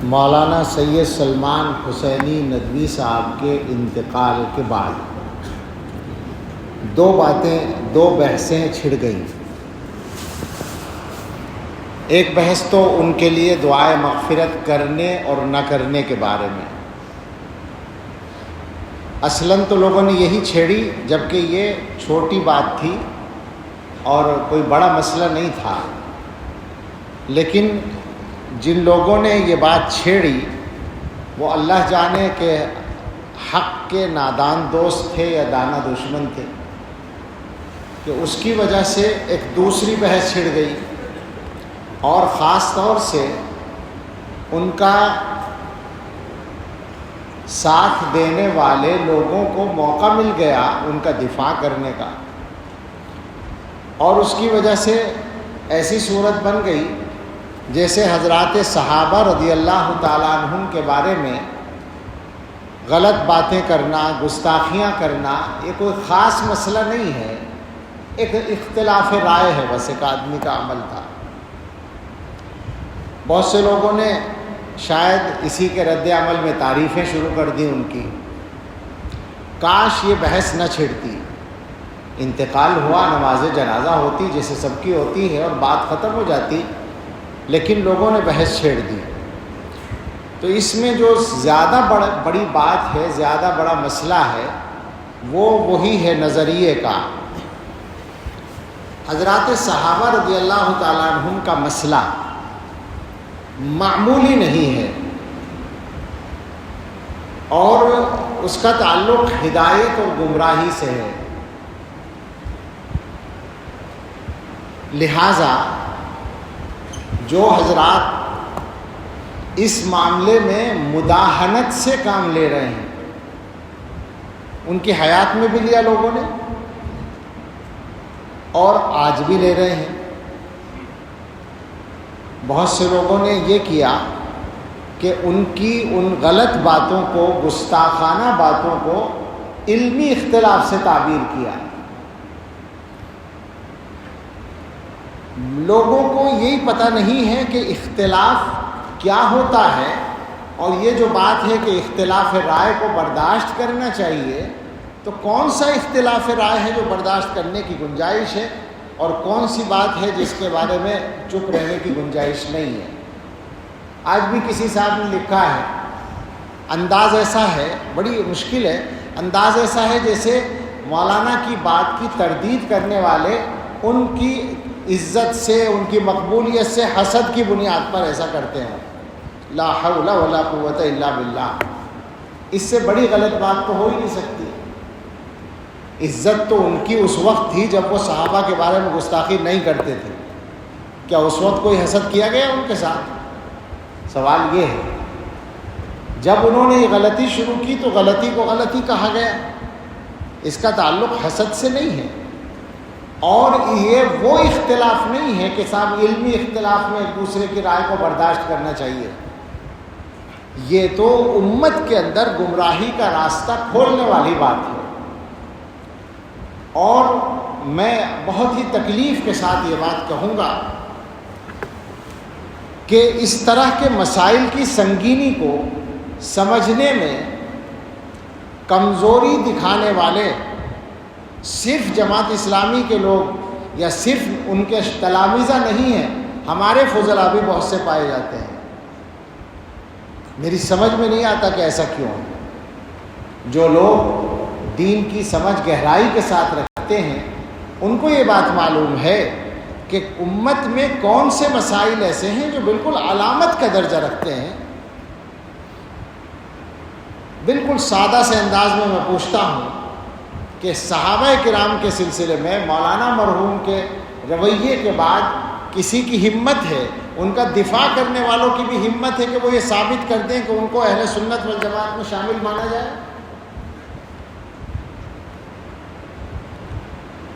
مولانا سید سلمان حسینی ندوی صاحب کے انتقال کے بعد دو بحثیں چھڑ گئیں۔ ایک بحث تو ان کے لیے دعائے مغفرت کرنے اور نہ کرنے کے بارے میں۔ اصلاً تو لوگوں نے یہی چھیڑی جبکہ یہ چھوٹی بات تھی اور کوئی بڑا مسئلہ نہیں تھا، لیکن جن لوگوں نے یہ بات چھیڑی وہ اللہ جانے کہ حق کے نادان دوست تھے یا دانا دشمن تھے، کہ اس کی وجہ سے ایک دوسری بحث چھڑ گئی، اور خاص طور سے ان کا ساتھ دینے والے لوگوں کو موقع مل گیا ان کا دفاع کرنے کا، اور اس کی وجہ سے ایسی صورت بن گئی جیسے حضرات صحابہ رضی اللہ تعالیٰ عنہم کے بارے میں غلط باتیں کرنا، گستاخیاں کرنا یہ کوئی خاص مسئلہ نہیں ہے، ایک اختلاف رائے ہے، بس ایک آدمی کا عمل تھا۔ بہت سے لوگوں نے شاید اسی کے رد عمل میں تعریفیں شروع کر دی ان کی، کاش یہ بحث نہ چھڑتی، انتقال ہوا، نماز جنازہ ہوتی جیسے سب کی ہوتی ہے اور بات ختم ہو جاتی، لیکن لوگوں نے بحث چھیڑ دی۔ تو اس میں جو زیادہ بڑی بات ہے، زیادہ بڑا مسئلہ ہے، وہی ہے نظریے کا۔ حضرات صحابہ رضی اللہ تعالیٰ عنہم کا مسئلہ معمولی نہیں ہے، اور اس کا تعلق ہدایت اور گمراہی سے ہے، لہٰذا جو حضرات اس معاملے میں مداہنت سے کام لے رہے ہیں، ان کی حیات میں بھی لیا لوگوں نے اور آج بھی لے رہے ہیں۔ بہت سے لوگوں نے یہ کیا کہ ان کی ان غلط باتوں کو، گستاخانہ باتوں کو علمی اختلاف سے تعبیر کیا۔ لوگوں کو یہی پتہ نہیں ہے کہ اختلاف کیا ہوتا ہے، اور یہ جو بات ہے کہ اختلاف رائے کو برداشت کرنا چاہیے، تو کون سا اختلاف رائے ہے جو برداشت کرنے کی گنجائش ہے، اور کون سی بات ہے جس کے بارے میں چپ رہنے کی گنجائش نہیں ہے۔ آج بھی کسی صاحب نے لکھا ہے، انداز ایسا ہے، بڑی مشکل ہے، انداز ایسا ہے جیسے مولانا کی بات کی تردید کرنے والے ان کی عزت سے، ان کی مقبولیت سے حسد کی بنیاد پر ایسا کرتے ہیں۔ لا حول ولا قوت الا باللہ، اس سے بڑی غلط بات تو ہو ہی نہیں سکتی۔ عزت تو ان کی اس وقت تھی جب وہ صحابہ کے بارے میں گستاخی نہیں کرتے تھے، کیا اس وقت کوئی حسد کیا گیا ان کے ساتھ؟ سوال یہ ہے، جب انہوں نے یہ غلطی شروع کی تو غلطی کو غلطی کہا گیا، اس کا تعلق حسد سے نہیں ہے، اور یہ وہ اختلاف نہیں ہے کہ صاحب علمی اختلاف میں ایک دوسرے کی رائے کو برداشت کرنا چاہیے، یہ تو امت کے اندر گمراہی کا راستہ کھولنے والی بات ہے۔ اور میں بہت ہی تکلیف کے ساتھ یہ بات کہوں گا کہ اس طرح کے مسائل کی سنگینی کو سمجھنے میں کمزوری دکھانے والے صرف جماعت اسلامی کے لوگ یا صرف ان کے تلامذہ نہیں ہیں، ہمارے فضلاء بھی بہت سے پائے جاتے ہیں۔ میری سمجھ میں نہیں آتا کہ ایسا کیوں ہے۔ جو لوگ دین کی سمجھ گہرائی کے ساتھ رکھتے ہیں ان کو یہ بات معلوم ہے کہ امت میں کون سے مسائل ایسے ہیں جو بالکل علامت کا درجہ رکھتے ہیں۔ بالکل سادہ سے انداز میں پوچھتا ہوں کہ صحابہ کرام کے سلسلے میں مولانا مرحوم کے رویے کے بعد کسی کی ہمت ہے، ان کا دفاع کرنے والوں کی بھی ہمت ہے کہ وہ یہ ثابت کر دیں کہ ان کو اہل سنت والجماعت میں شامل مانا جائے؟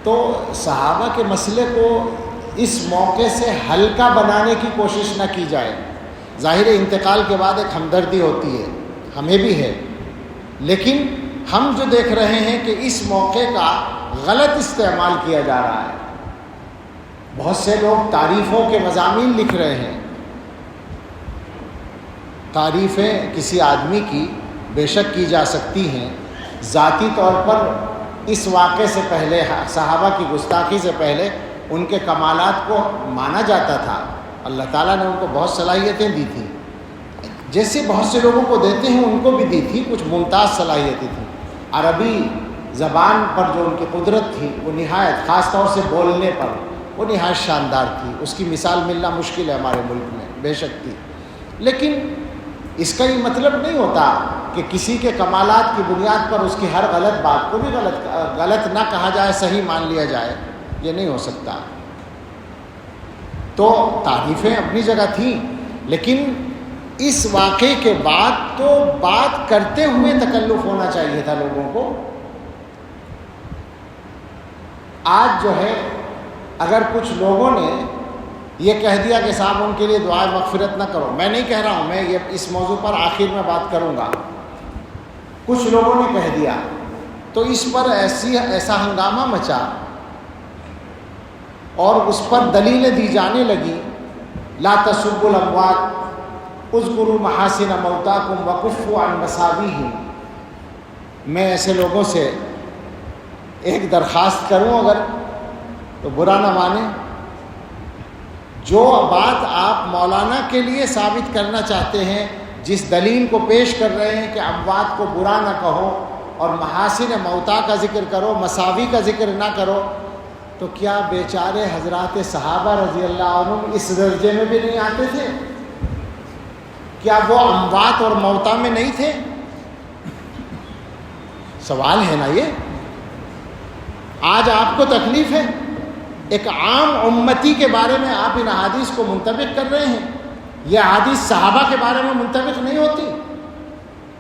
تو صحابہ کے مسئلے کو اس موقع سے ہلکا بنانے کی کوشش نہ کی جائے۔ ظاہر انتقال کے بعد ایک ہمدردی ہوتی ہے، ہمیں بھی ہے، لیکن ہم جو دیکھ رہے ہیں کہ اس موقع کا غلط استعمال کیا جا رہا ہے۔ بہت سے لوگ تعریفوں کے مضامین لکھ رہے ہیں، تعریفیں کسی آدمی کی بے شک کی جا سکتی ہیں. ذاتی طور پر اس واقعے سے پہلے، صحابہ کی گستاخی سے پہلے، ان کے کمالات کو مانا جاتا تھا. اللہ تعالیٰ نے ان کو بہت صلاحیتیں دی تھیں، جیسے بہت سے لوگوں کو دیتے ہیں ان کو بھی دی تھی. کچھ ممتاز صلاحیتیں تھیں. عربی زبان پر جو ان کی قدرت تھی وہ نہایت، خاص طور سے بولنے پر وہ نہایت شاندار تھی. اس کی مثال ملنا مشکل ہے ہمارے ملک میں، بے شک تھی. لیکن اس کا یہ مطلب نہیں ہوتا کہ کسی کے کمالات کی بنیاد پر اس کی ہر غلط بات کو بھی غلط نہ کہا جائے، صحیح مان لیا جائے. یہ نہیں ہو سکتا. تو تعریفیں اپنی جگہ تھیں، لیکن اس واقعے کے بعد تو بات کرتے ہوئے تکلف ہونا چاہیے تھا لوگوں کو. آج جو ہے اگر کچھ لوگوں نے یہ کہہ دیا کہ صاحب ان کے لیے دعائے مغفرت نہ کرو، میں نہیں کہہ رہا ہوں، میں یہ اس موضوع پر آخر میں بات کروں گا. کچھ لوگوں نے کہہ دیا تو اس پر ایسا ہنگامہ مچا اور اس پر دلیلیں دی جانے لگی. لا تسبوا الاموات اذکروا محاسن موتاکم وکفوا عن مساویہم. میں ایسے لوگوں سے ایک درخواست کروں اگر تو برا نہ مانیں. جو بات آپ مولانا کے لیے ثابت کرنا چاہتے ہیں، جس دلیل کو پیش کر رہے ہیں کہ اموات کو برا نہ کہو اور محاسن موتا کا ذکر کرو، مساوی کا ذکر نہ کرو، تو کیا بیچارے حضرات صحابہ رضی اللہ عنہم اس درجے میں بھی نہیں آتے تھے؟ کیا وہ اموات اور موتا میں نہیں تھے؟ سوال ہے نا یہ. آج آپ کو تکلیف ہے، ایک عام امتی کے بارے میں آپ ان احادیث کو منطبق کر رہے ہیں. یہ احادیث صحابہ کے بارے میں منطبق نہیں ہوتی.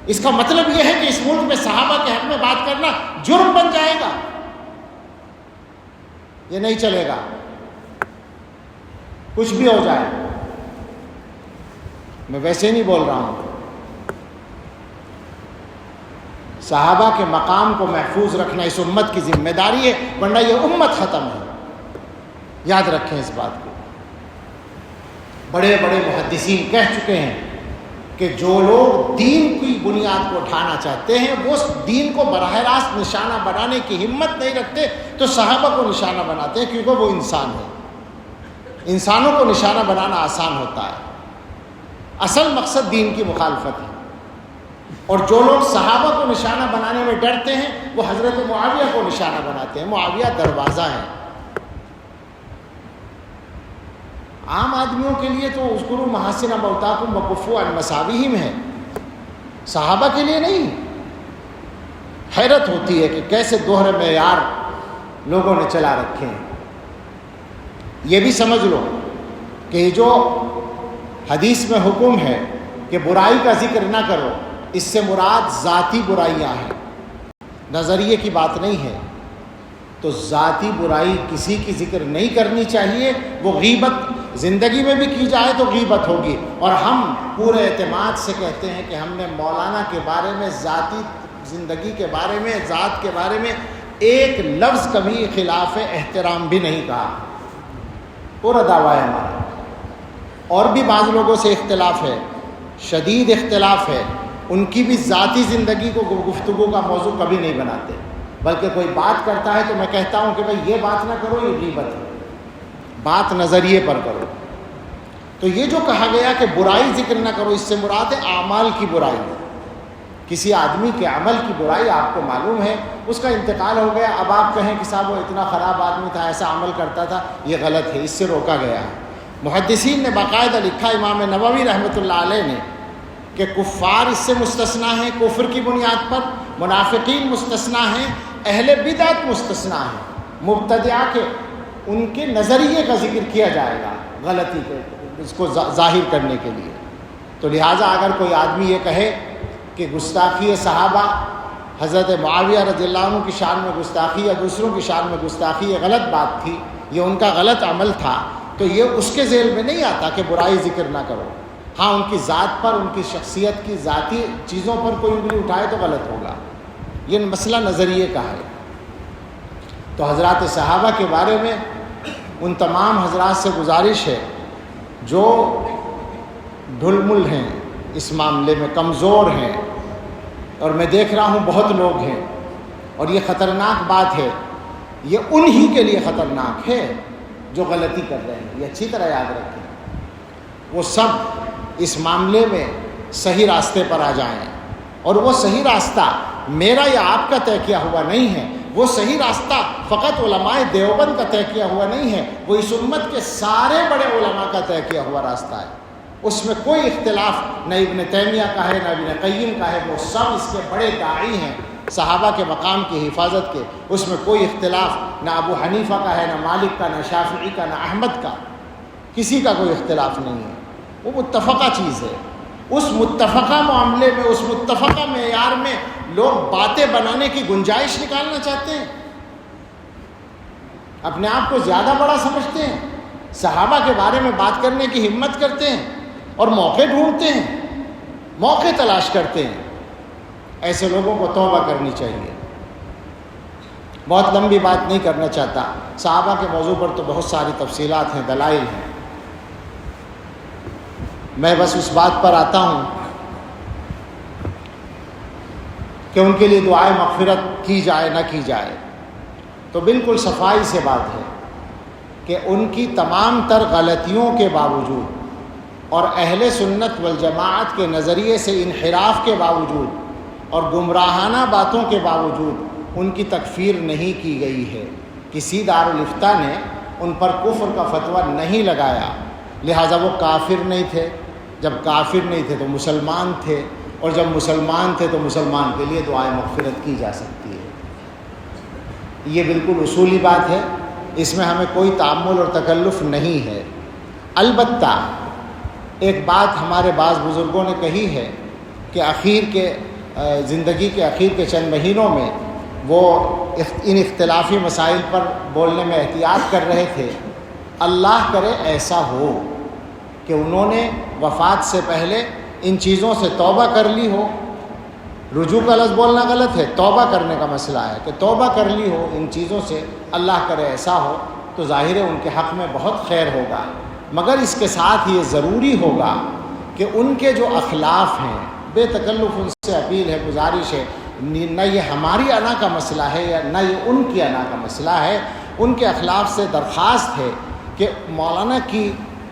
اس کا مطلب یہ ہے کہ اس ملک میں صحابہ کے حق میں بات کرنا جرم بن جائے گا. یہ نہیں چلے گا، کچھ بھی ہو جائے. میں ویسے نہیں بول رہا ہوں. صحابہ کے مقام کو محفوظ رکھنا اس امت کی ذمہ داری ہے، ورنہ یہ امت ختم ہے. یاد رکھیں اس بات کو. بڑے بڑے محدثین کہہ چکے ہیں کہ جو لوگ دین کی بنیاد کو اٹھانا چاہتے ہیں وہ دین کو براہ راست نشانہ بنانے کی ہمت نہیں رکھتے، تو صحابہ کو نشانہ بناتے ہیں، کیونکہ وہ انسان ہیں. انسانوں کو نشانہ بنانا آسان ہوتا ہے. اصل مقصد دین کی مخالفت ہے. اور جو لوگ صحابہ کو نشانہ بنانے میں ڈرتے ہیں وہ حضرت معاویہ کو نشانہ بناتے ہیں. معاویہ دروازہ ہے. عام آدمیوں کے لیے تو اذکروا محاسن موتاکم وکفوا عن مساویہم ہے، صحابہ کے لیے نہیں. حیرت ہوتی ہے کہ کیسے دوہرے معیار لوگوں نے چلا رکھے ہیں. یہ بھی سمجھ لو کہ یہ جو حدیث میں حکم ہے کہ برائی کا ذکر نہ کرو، اس سے مراد ذاتی برائیاں ہیں، نظریے کی بات نہیں ہے. تو ذاتی برائی کسی کی ذکر نہیں کرنی چاہیے. وہ غیبت زندگی میں بھی کی جائے تو غیبت ہوگی. اور ہم پورے اعتماد سے کہتے ہیں کہ ہم نے مولانا کے بارے میں، ذاتی زندگی کے بارے میں، ذات کے بارے میں ایک لفظ کبھی خلاف احترام بھی نہیں کہا. پورا دعویٰ ہے ہمارا. اور بھی بعض لوگوں سے اختلاف ہے، شدید اختلاف ہے. ان کی بھی ذاتی زندگی کو گفتگو کا موضوع کبھی نہیں بناتے، بلکہ کوئی بات کرتا ہے تو میں کہتا ہوں کہ بھائی یہ بات نہ کرو، یہ غیبت ہے، بات نظریے پر کرو. تو یہ جو کہا گیا کہ برائی ذکر نہ کرو، اس سے مراد ہے اعمال کی برائی. کسی آدمی کے عمل کی برائی آپ کو معلوم ہے، اس کا انتقال ہو گیا، اب آپ کہیں کہ صاحب وہ اتنا خراب آدمی تھا، ایسا عمل کرتا تھا، یہ غلط ہے، اس سے روکا گیا ہے. محدثین نے باقاعدہ لکھا، امام نووی رحمۃ اللہ علیہ نے، کہ کفار اس سے مستثنا ہیں کفر کی بنیاد پر، منافقین مستثنا ہیں، اہل بدعت مستثنا ہیں. مبتدعہ کے ان کے نظریے کا ذکر کیا جائے گا غلطی کے، اس کو ظاہر کرنے کے لیے. تو لہٰذا اگر کوئی آدمی یہ کہے کہ گستاخی صحابہ، حضرت معاویہ رضی اللہ عنہ کی شان میں گستاخی یا دوسروں کی شان میں گستاخی، یہ غلط بات تھی، یہ ان کا غلط عمل تھا، تو یہ اس کے ذیل میں نہیں آتا کہ برائی ذکر نہ کرو. ہاں ان کی ذات پر، ان کی شخصیت کی ذاتی چیزوں پر کوئی انگلی اٹھائے تو غلط ہوگا. یہ مسئلہ نظریے کا ہے. تو حضرات صحابہ کے بارے میں ان تمام حضرات سے گزارش ہے جو ڈھل مل ہیں، اس معاملے میں کمزور ہیں، اور میں دیکھ رہا ہوں بہت لوگ ہیں، اور یہ خطرناک بات ہے، یہ انہی کے لیے خطرناک ہے جو غلطی کر رہے ہیں، یہ اچھی طرح یاد رکھیں۔ وہ سب اس معاملے میں صحیح راستے پر آ جائیں، اور وہ صحیح راستہ میرا یا آپ کا طے کیا ہوا نہیں ہے، وہ صحیح راستہ فقط علماء دیوبند کا طے کیا ہوا نہیں ہے، وہ اس امت کے سارے بڑے علماء کا طے کیا ہوا راستہ ہے۔ اس میں کوئی اختلاف نہ ابن تیمیہ کا ہے نہ ابن قیم کا ہے، وہ سب اس کے بڑے داعی ہیں صحابہ کے مقام کی حفاظت کے، اس میں کوئی اختلاف نہ ابو حنیفہ کا ہے، نہ مالک کا، نہ شافعی کا، نہ احمد کا، کسی کا کوئی اختلاف نہیں ہے، وہ متفقہ چیز ہے۔ اس متفقہ معاملے میں، اس متفقہ معیار میں لوگ باتیں بنانے کی گنجائش نکالنا چاہتے ہیں، اپنے آپ کو زیادہ بڑا سمجھتے ہیں، صحابہ کے بارے میں بات کرنے کی ہمت کرتے ہیں، اور موقع ڈھونڈتے ہیں، موقع تلاش کرتے ہیں۔ ایسے لوگوں کو توبہ کرنی چاہیے۔ بہت لمبی بات نہیں کرنا چاہتا، صحابہ کے موضوع پر تو بہت ساری تفصیلات ہیں، دلائل ہیں، میں بس اس بات پر آتا ہوں کہ ان کے لیے دعائے مغفرت کی جائے نہ کی جائے، تو بالکل صفائی سے بات ہے کہ ان کی تمام تر غلطیوں کے باوجود اور اہل سنت والجماعت کے نظریے سے انحراف کے باوجود اور گمراہانہ باتوں کے باوجود ان کی تکفیر نہیں کی گئی ہے۔ کسی دارالافتاء نے ان پر کفر کا فتویٰ نہیں لگایا، لہٰذا وہ کافر نہیں تھے، جب کافر نہیں تھے تو مسلمان تھے، اور جب مسلمان تھے تو مسلمان کے لیے دعائے مغفرت کی جا سکتی ہے۔ یہ بالکل اصولی بات ہے، اس میں ہمیں کوئی تعمل اور تکلف نہیں ہے۔ البتہ ایک بات ہمارے بعض بزرگوں نے کہی ہے کہ زندگی کے اخیر کے چند مہینوں میں وہ ان اختلافی مسائل پر بولنے میں احتیاط کر رہے تھے۔ اللہ کرے ایسا ہو کہ انہوں نے وفات سے پہلے ان چیزوں سے توبہ کر لی ہو۔ رجوع کا لفظ بولنا غلط ہے، توبہ کرنے کا مسئلہ ہے کہ توبہ کر لی ہو ان چیزوں سے، اللہ کرے ایسا ہو، تو ظاہر ہے ان کے حق میں بہت خیر ہوگا، مگر اس کے ساتھ یہ ضروری ہوگا کہ ان کے جو اخلاف ہیں، بے تکلف ان سے اپیل ہے، گزارش ہے، نہ یہ ہماری انا کا مسئلہ ہے یا نہ یہ ان کی انا کا مسئلہ ہے، ان کے اخلاف سے درخواست ہے کہ مولانا کی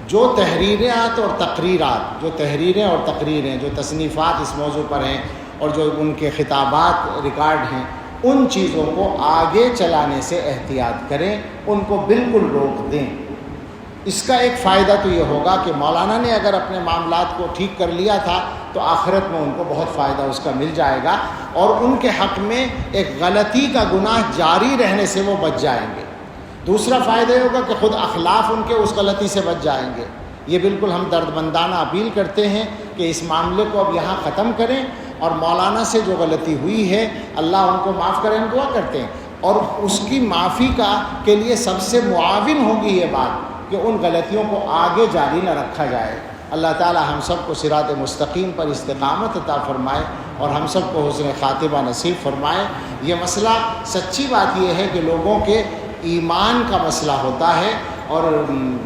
جو تحریرات اور تقریرات، جو تحریریں اور تقریریں، جو تصنیفات اس موضوع پر ہیں اور جو ان کے خطابات ریکارڈ ہیں، ان چیزوں کو آگے چلانے سے احتیاط کریں، ان کو بالکل روک دیں۔ اس کا ایک فائدہ تو یہ ہوگا کہ مولانا نے اگر اپنے معاملات کو ٹھیک کر لیا تھا تو آخرت میں ان کو بہت فائدہ اس کا مل جائے گا، اور ان کے حق میں ایک غلطی کا گناہ جاری رہنے سے وہ بچ جائیں گے۔ دوسرا فائدہ یہ ہوگا کہ خود اخلاف ان کے اس غلطی سے بچ جائیں گے۔ یہ بالکل ہم دردمندانہ اپیل کرتے ہیں کہ اس معاملے کو اب یہاں ختم کریں، اور مولانا سے جو غلطی ہوئی ہے اللہ ان کو معاف کریں، دعا کرتے ہیں، اور اس کی معافی کے لیے سب سے معاون ہوگی یہ بات کہ ان غلطیوں کو آگے جاری نہ رکھا جائے۔ اللہ تعالی ہم سب کو صراط مستقیم پر استقامت عطا فرمائے، اور ہم سب کو حسن خاتمہ نصیب فرمائے۔ یہ مسئلہ سچی بات یہ ہے کہ لوگوں کے ایمان کا مسئلہ ہوتا ہے اور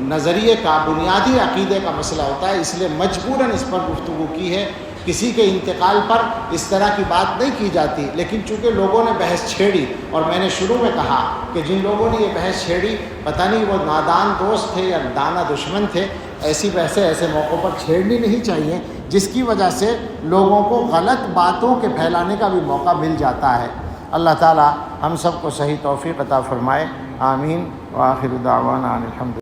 نظریے کا، بنیادی عقیدے کا مسئلہ ہوتا ہے، اس لیے مجبوراً اس پر گفتگو کی ہے۔ کسی کے انتقال پر اس طرح کی بات نہیں کی جاتی، لیکن چونکہ لوگوں نے بحث چھیڑی، اور میں نے شروع میں کہا کہ جن لوگوں نے یہ بحث چھیڑی پتہ نہیں وہ نادان دوست تھے یا دانا دشمن تھے، ایسی بحثیں ایسے موقعوں پر چھیڑنی نہیں چاہیے، جس کی وجہ سے لوگوں کو غلط باتوں کے پھیلانے کا بھی موقع مل جاتا ہے۔ اللہ تعالی ہم سب کو صحیح توفیق عطا فرمائے، آمین، وآخر دعوانا ان الحمد